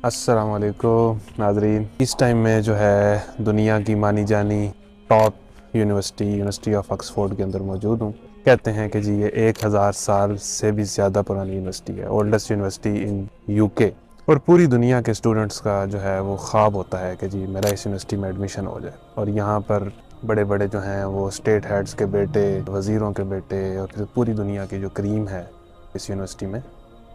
अस्सलाम वालेकुम नाजरीन। इस टाइम में जो है दुनिया की मानी जानी टॉप यूनिवर्सिटी ऑफ ऑक्सफोर्ड के अंदर मौजूद हूँ। कहते हैं कि जी ये 1000 साल से भी ज़्यादा पुरानी यूनिवर्सिटी है, ओल्डेस्ट यूनिवर्सिटी इन यूके। और पूरी दुनिया के स्टूडेंट्स का जो है वो ख्वाब होता है कि जी मेरा इस यूनिवर्सिटी में एडमिशन हो जाए। और यहाँ पर बड़े बड़े जो हैं वो स्टेट हेड्स के बेटे, वज़ीरों के बेटे और फिर पूरी दुनिया की जो क्रीम है इस यूनिवर्सिटी में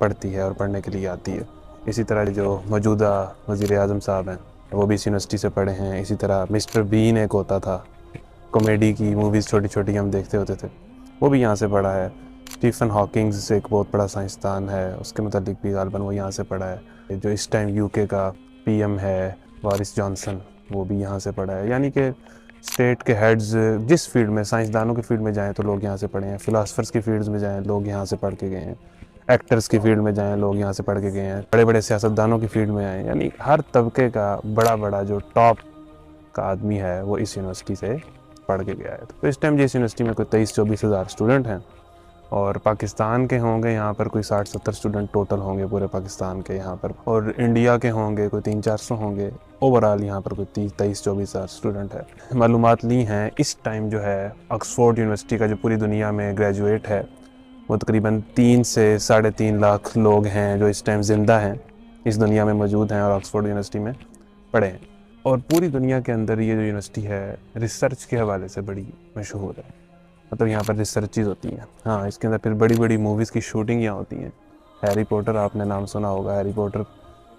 पढ़ती है और पढ़ने के लिए आती है। इसी तरह जो मौजूदा वज़ीर आज़म साहब हैं वो भी इस यूनिवर्सिटी से पढ़े हैं। इसी तरह मिस्टर बीन एक होता था, कॉमेडी की मूवीज़ छोटी छोटी हम देखते होते थे, वो भी यहाँ से पढ़ा है। स्टीफन हॉकिंग्स एक बहुत बड़ा साइंसदान है, उसके मुतालिक भी गालबन वो यहाँ से पढ़ा है। जो इस टाइम यूके का पीएम है बोरिस जॉनसन, वो भी यहाँ से पढ़ा है। यानी कि स्टेट के हेड्स जिस फील्ड में, साइंसदानों की फील्ड में जाएँ तो लोग यहाँ से पढ़े हैं, फ़िलासफ़र्स की फील्ड्स में जाएँ लोग यहाँ से पढ़ के गए हैं, एक्टर्स की फील्ड में जाएँ लोग यहाँ से पढ़ के गए हैं, बड़े बड़े सियासतदानों की फील्ड में आए। यानी हर तबके का बड़ा बड़ा जो टॉप का आदमी है वो इस यूनिवर्सिटी से पढ़ के गया है। तो इस टाइम जिस यूनिवर्सिटी में कोई 23-24 हज़ार स्टूडेंट हैं और पाकिस्तान के होंगे यहाँ पर कोई 60-70 स्टूडेंट टोटल होंगे पूरे पाकिस्तान के यहाँ पर, और इंडिया के होंगे कोई 300-400 होंगे। ओवरऑल यहाँ पर कोई 23-24 हज़ार स्टूडेंट है। मालूमात ली हैं इस टाइम जो है ऑक्सफोर्ड यूनिवर्सिटी का जो पूरी दुनिया में ग्रेजुएट है वो तकरीबन 3 से 3.5 लाख लोग हैं जो इस टाइम ज़िंदा हैं, इस दुनिया में मौजूद हैं और ऑक्सफोर्ड यूनिवर्सिटी में पढ़े हैं। और पूरी दुनिया के अंदर ये जो यूनिवर्सिटी है रिसर्च के हवाले से बड़ी मशहूर है। मतलब यहाँ पर रिसर्चेज होती हैं। हाँ, इसके अंदर फिर बड़ी बड़ी मूवीज़ की शूटिंग यहाँ होती हैं। हैरी पॉटर आपने नाम सुना होगा, हैरी पॉटर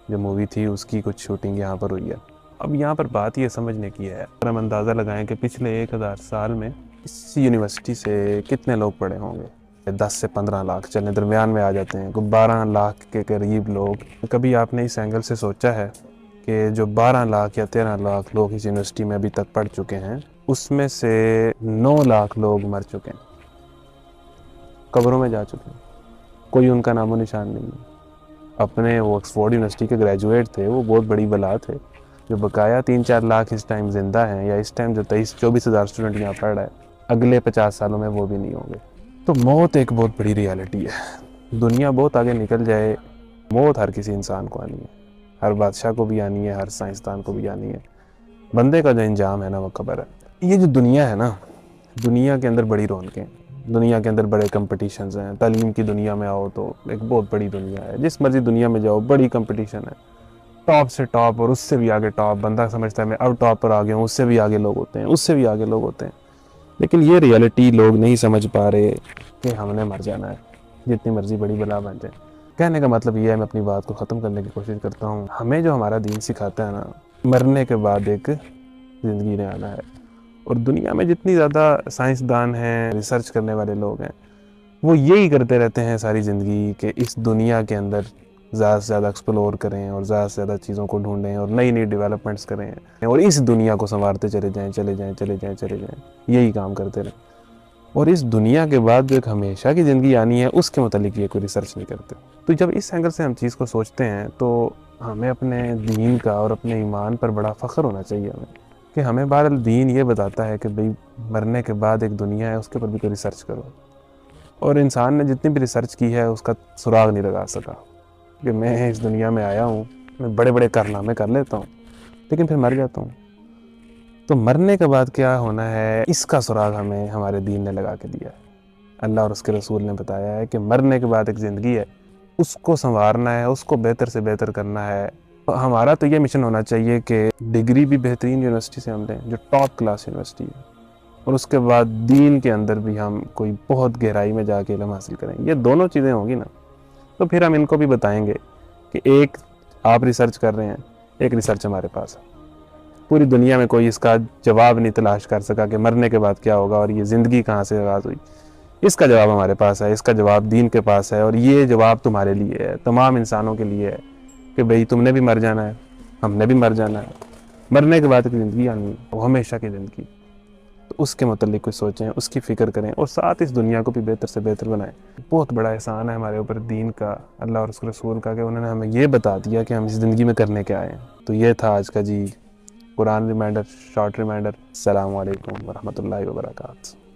जो मूवी थी उसकी कुछ शूटिंग यहाँ पर हुई है। अब यहाँ पर बात ये समझने की है, अगर हम अंदाज़ा लगाएं कि पिछले 1000 साल में इस यूनिवर्सिटी से कितने लोग पढ़े होंगे, 10 से 15 लाख, चलें दरमियान में आ जाते हैं, कोई 12 लाख के करीब लोग। कभी आपने इस एंगल से सोचा है कि जो 12 लाख या 13 लाख लोग इस यूनिवर्सिटी में अभी तक पढ़ चुके हैं उसमें से 9 लाख लोग मर चुके हैं, कब्रों में जा चुके हैं, कोई उनका नामो निशान नहीं है। अपने वो ऑक्सफोर्ड यूनिवर्सिटी के ग्रेजुएट थे, वो बहुत बड़ी बला थे। जो बकाया 3-4 लाख इस टाइम ज़िंदा हैं, या इस टाइम जो 23-24 हज़ार स्टूडेंट यहाँ पढ़ रहा है, अगले 50 सालों में वो भी नहीं होंगे। तो मौत एक बहुत बड़ी रियलिटी है। दुनिया बहुत आगे निकल जाए, मौत हर किसी इंसान को आनी है, हर बादशाह को भी आनी है, हर साइंसदान को भी आनी है। बंदे का जो इंजाम है ना वो कब्र है। ये जो दुनिया है ना, दुनिया के अंदर बड़ी रौनकें, दुनिया के अंदर बड़े कंपटीशंस हैं। तालीम की दुनिया में आओ तो एक बहुत बड़ी दुनिया है, जिस मर्जी दुनिया में जाओ बड़ी कंपटीशन है, टॉप से टॉप और उससे भी आगे टॉप। बंदा समझता है मैं अब टॉप पर आ गया हूँ, उससे भी आगे लोग होते हैं, उससे भी आगे लोग होते हैं। लेकिन ये रियलिटी लोग नहीं समझ पा रहे कि हमने मर जाना है, जितनी मर्जी बड़ी बला बन जाए। कहने का मतलब ये है, मैं अपनी बात को ख़त्म करने की कोशिश करता हूँ, हमें जो हमारा दीन सिखाता है ना, मरने के बाद एक ज़िंदगी ने आना है। और दुनिया में जितनी ज़्यादा साइंसदान हैं, रिसर्च करने वाले लोग हैं, वो यही करते रहते हैं सारी ज़िंदगी कि इस दुनिया के अंदर ज़्यादा से ज़्यादा एक्सप्लोर करें और ज़्यादा से ज़्यादा चीज़ों को ढूंढें और नई नई डेवलपमेंट्स करें और इस दुनिया को संवारते चले जाएं, चले जाएं, चले जाएं, चले जाएं, यही काम करते रहें। और इस दुनिया के बाद जो एक हमेशा की ज़िंदगी आनी है उसके मुतालिक ये कोई रिसर्च नहीं करते। तो जब इस एंगल से हम चीज़ को सोचते हैं तो हमें अपने दीन का और अपने ईमान पर बड़ा फ़ख्र होना चाहिए हमें, कि हमें बहरहाल दीन ये बताता है कि भाई मरने के बाद एक दुनिया है, उसके ऊपर भी कोई रिसर्च करो। और इंसान ने जितनी भी रिसर्च की है उसका सुराग नहीं लगा सका, कि मैं इस दुनिया में आया हूँ, मैं बड़े बड़े कारनामे कर लेता हूँ लेकिन फिर मर जाता हूँ। तो मरने के बाद क्या होना है, इसका सुराग हमें हमारे दीन ने लगा के दिया है। अल्लाह और उसके रसूल ने बताया है कि मरने के बाद एक ज़िंदगी है, उसको संवारना है, उसको बेहतर से बेहतर करना है। तो हमारा तो ये मिशन होना चाहिए कि डिग्री भी बेहतरीन यूनिवर्सिटी से हम लें जो टॉप क्लास यूनिवर्सिटी है, और उसके बाद दीन के अंदर भी हम कोई बहुत गहराई में जाके इल्म हासिल करें। ये दोनों चीज़ें होंगी ना, तो फिर हम इनको भी बताएंगे कि एक आप रिसर्च कर रहे हैं, एक रिसर्च हमारे पास है। पूरी दुनिया में कोई इसका जवाब नहीं तलाश कर सका कि मरने के बाद क्या होगा और ये ज़िंदगी कहाँ से आगाज़ हुई। इसका जवाब हमारे पास है, इसका जवाब दीन के पास है, और ये जवाब तुम्हारे लिए है, तमाम इंसानों के लिए है कि भाई तुमने भी मर जाना है, हमने भी मर जाना है। मरने के बाद की ज़िंदगी आनी है, वो हमेशा की ज़िंदगी। तो उसके मुतालिक कुछ सोचें, उसकी फ़िक्र करें और साथ इस दुनिया को भी बेहतर से बेहतर बनाएं। बहुत बड़ा एहसान है हमारे ऊपर दीन का, अल्लाह और उसके रसूल का, कि उन्होंने हमें ये बता दिया कि हम इस ज़िंदगी में करने के आए हैं। तो ये था आज का जी कुरान रिमाइंडर, शॉर्ट रिमाइंडर। अस्सलामु अलैकुम वरहमतुल्लाहि वबरकातुहू।